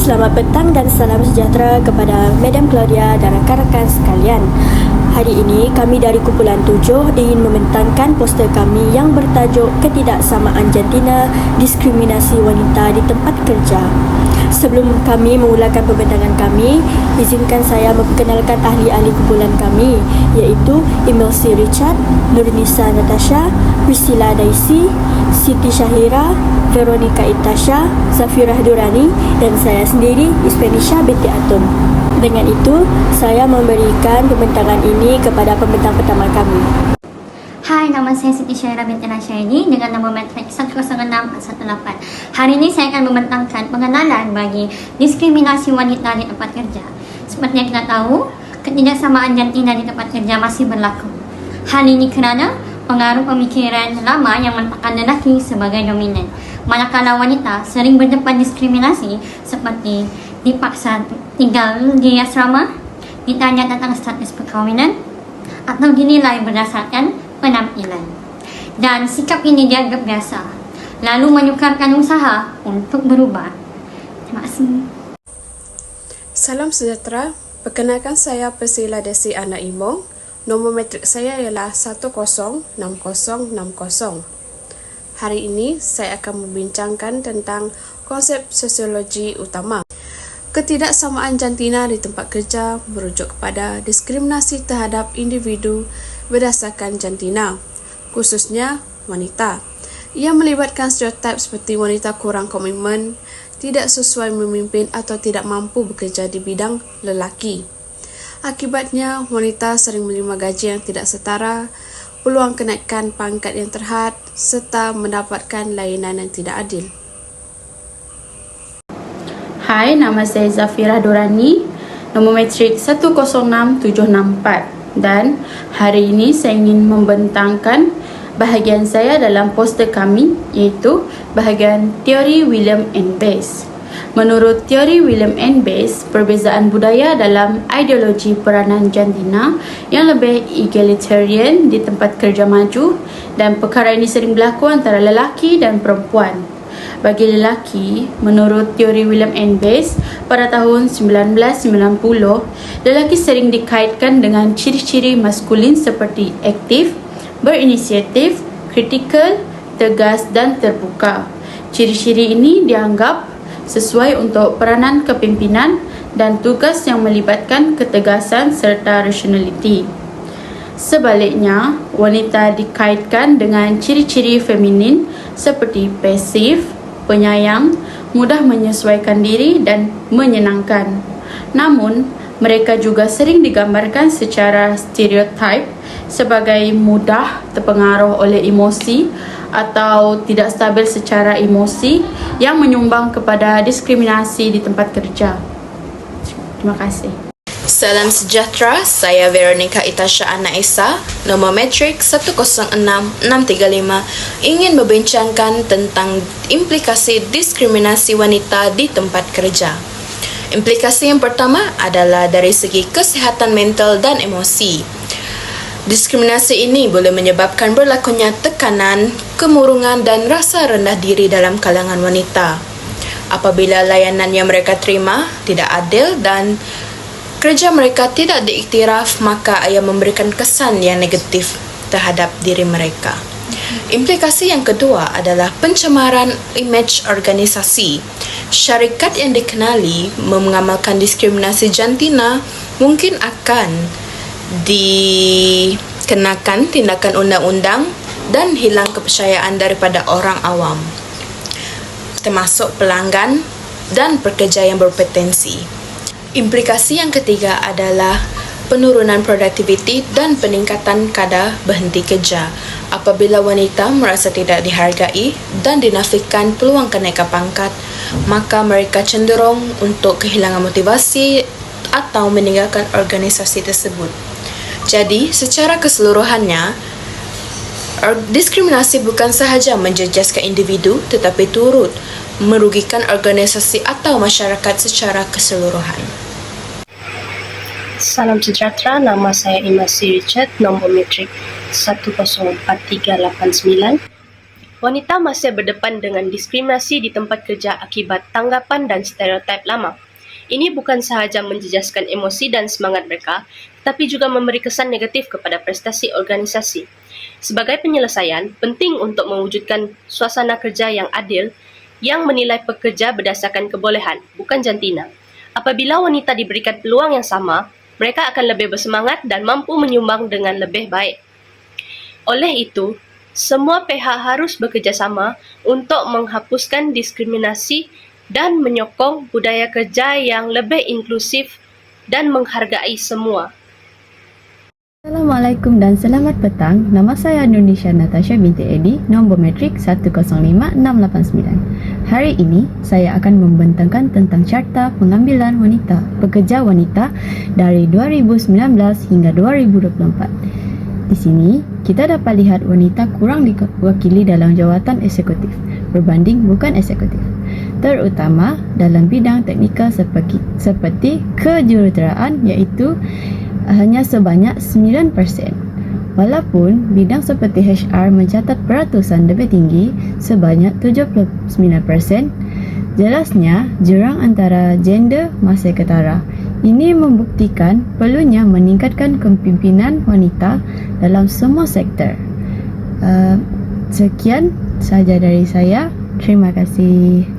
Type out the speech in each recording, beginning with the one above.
Selamat petang dan salam sejahtera kepada Madam Claudia dan rakan-rakan sekalian. Hari ini kami dari Kumpulan 7 ingin membentangkan poster kami yang bertajuk Ketidaksamaan Jantina Diskriminasi Wanita di Tempat Kerja. Sebelum kami memulakan pembentangan kami, izinkan saya memperkenalkan ahli-ahli kumpulan kami, iaitu Imelsi Richard, Nurnisa Natasha, Priscilla Daisy, Siti Syahira, Veronica Itasha, Zafirah Durani dan saya sendiri, Ispenisha binti Atun. Dengan itu, saya memberikan pembentangan ini kepada pembentang pertama kami. Hai, nama saya Siti Syahira binti Nasyaini dengan nombor matrik 106418. Hari ini saya akan membentangkan pengenalan bagi diskriminasi wanita di tempat kerja. Seperti yang kita tahu, ketidaksamaan jantina di tempat kerja masih berlaku. Hal ini kerana pengaruh pemikiran lama yang meletakkan lelaki sebagai dominan, manakala wanita sering berdepan diskriminasi seperti dipaksa tinggal di asrama, ditanya tentang status perkahwinan, atau dinilai berdasarkan penampilan. Dan sikap ini dianggap biasa, lalu menyukarkan usaha untuk berubah. Terima kasih. Salam sejahtera, perkenalkan saya Priscilla Daisy Anak Imong. Nombor matrik saya ialah 106060. Hari ini saya akan membincangkan tentang konsep sosiologi utama. Ketidaksamaan jantina di tempat kerja merujuk kepada diskriminasi terhadap individu berdasarkan jantina, khususnya wanita. Ia melibatkan stereotip seperti wanita kurang komitmen, tidak sesuai memimpin atau tidak mampu bekerja di bidang lelaki. Akibatnya, wanita sering menerima gaji yang tidak setara, peluang kenaikan pangkat yang terhad, serta mendapatkan layanan yang tidak adil. Hai, nama saya Zafirah Durani, nombor matrik 106764. Dan hari ini saya ingin membentangkan bahagian saya dalam poster kami, iaitu bahagian teori William N. Bass. Menurut teori William N. Bass, perbezaan budaya dalam ideologi peranan jantina yang lebih egalitarian di tempat kerja maju, dan perkara ini sering berlaku antara lelaki dan perempuan. Bagi lelaki, menurut teori William N. Bass, pada tahun 1990, lelaki sering dikaitkan dengan ciri-ciri maskulin seperti aktif, berinisiatif, kritikal, tegas dan terbuka. Ciri-ciri ini dianggap sesuai untuk peranan kepimpinan dan tugas yang melibatkan ketegasan serta rasionaliti. Sebaliknya, wanita dikaitkan dengan ciri-ciri feminin seperti pasif, penyayang, mudah menyesuaikan diri dan menyenangkan. Namun, mereka juga sering digambarkan secara stereotip sebagai mudah terpengaruh oleh emosi atau tidak stabil secara emosi yang menyumbang kepada diskriminasi di tempat kerja. Terima kasih. Salam sejahtera, saya Veronica Itasha Anak Esa, nombor matrik 106635, ingin membincangkan tentang implikasi diskriminasi wanita di tempat kerja. Implikasi yang pertama adalah dari segi kesihatan mental dan emosi. Diskriminasi ini boleh menyebabkan berlakunya tekanan, kemurungan dan rasa rendah diri dalam kalangan wanita. Apabila layanan yang mereka terima tidak adil dan kerja mereka tidak diiktiraf, maka ia memberikan kesan yang negatif terhadap diri mereka. Implikasi yang kedua adalah pencemaran imej organisasi. Syarikat yang dikenali mengamalkan diskriminasi jantina mungkin akan dikenakan tindakan undang-undang dan hilang kepercayaan daripada orang awam, termasuk pelanggan dan pekerja yang berpotensi. Implikasi yang ketiga adalah penurunan produktiviti dan peningkatan kadar berhenti kerja. Apabila wanita merasa tidak dihargai dan dinafikan peluang kenaikan pangkat, maka mereka cenderung untuk kehilangan motivasi atau meninggalkan organisasi tersebut. Jadi, secara keseluruhannya, diskriminasi bukan sahaja menjejaskan individu tetapi turut merugikan organisasi atau masyarakat secara keseluruhan. Salam sejahtera, nama saya Imelsi Richard, nombor matrik 104389. Wanita masih berdepan dengan diskriminasi di tempat kerja akibat tanggapan dan stereotip lama. Ini bukan sahaja menjejaskan emosi dan semangat mereka, tetapi juga memberi kesan negatif kepada prestasi organisasi. Sebagai penyelesaian, penting untuk mewujudkan suasana kerja yang adil yang menilai pekerja berdasarkan kebolehan, bukan jantina. Apabila wanita diberikan peluang yang sama, mereka akan lebih bersemangat dan mampu menyumbang dengan lebih baik. Oleh itu, semua pihak harus bekerjasama untuk menghapuskan diskriminasi dan menyokong budaya kerja yang lebih inklusif dan menghargai semua. Assalamualaikum dan selamat petang. Nama saya Nunisha Natasha binti Edi, nombor metrik 105689. Hari ini saya akan membentangkan tentang Carta Pengambilan Wanita, Pekerja Wanita dari 2019 hingga 2024. Di sini, kita dapat lihat wanita kurang diwakili dalam jawatan eksekutif berbanding bukan eksekutif, terutama dalam bidang teknikal seperti kejuruteraan, iaitu hanya sebanyak 9%. Walaupun bidang seperti HR mencatat peratusan lebih tinggi sebanyak 79%, jelasnya jurang antara gender masih ketara. Ini membuktikan perlunya meningkatkan kepimpinan wanita dalam semua sektor. Sekian sahaja dari saya. Terima kasih.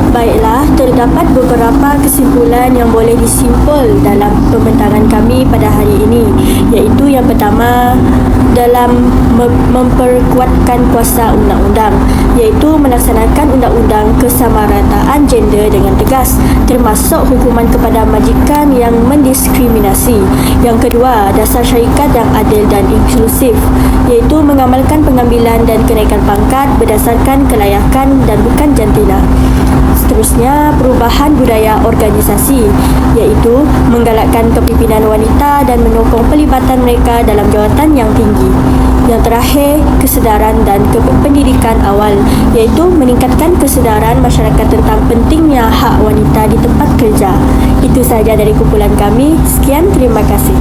Baiklah, terdapat beberapa kesimpulan yang boleh disimpul dalam pembentangan kami pada hari ini, iaitu yang pertama, dalam memperkuatkan kuasa undang-undang, iaitu melaksanakan undang-undang kesamarataan gender dengan tegas, termasuk hukuman kepada majikan yang mendiskriminasi. Yang kedua, dasar syarikat yang adil dan inklusif, iaitu mengamalkan pengambilan dan kenaikan pangkat berdasarkan kelayakan dan bukan jantina. Seterusnya, perubahan budaya organisasi, iaitu menggalakkan kepimpinan wanita dan menyokong pelibatan mereka dalam jawatan yang tinggi. Yang terakhir, kesedaran dan pendidikan awal, iaitu meningkatkan kesedaran masyarakat tentang pentingnya hak wanita di tempat kerja. Itu sahaja dari kumpulan kami. Sekian, terima kasih.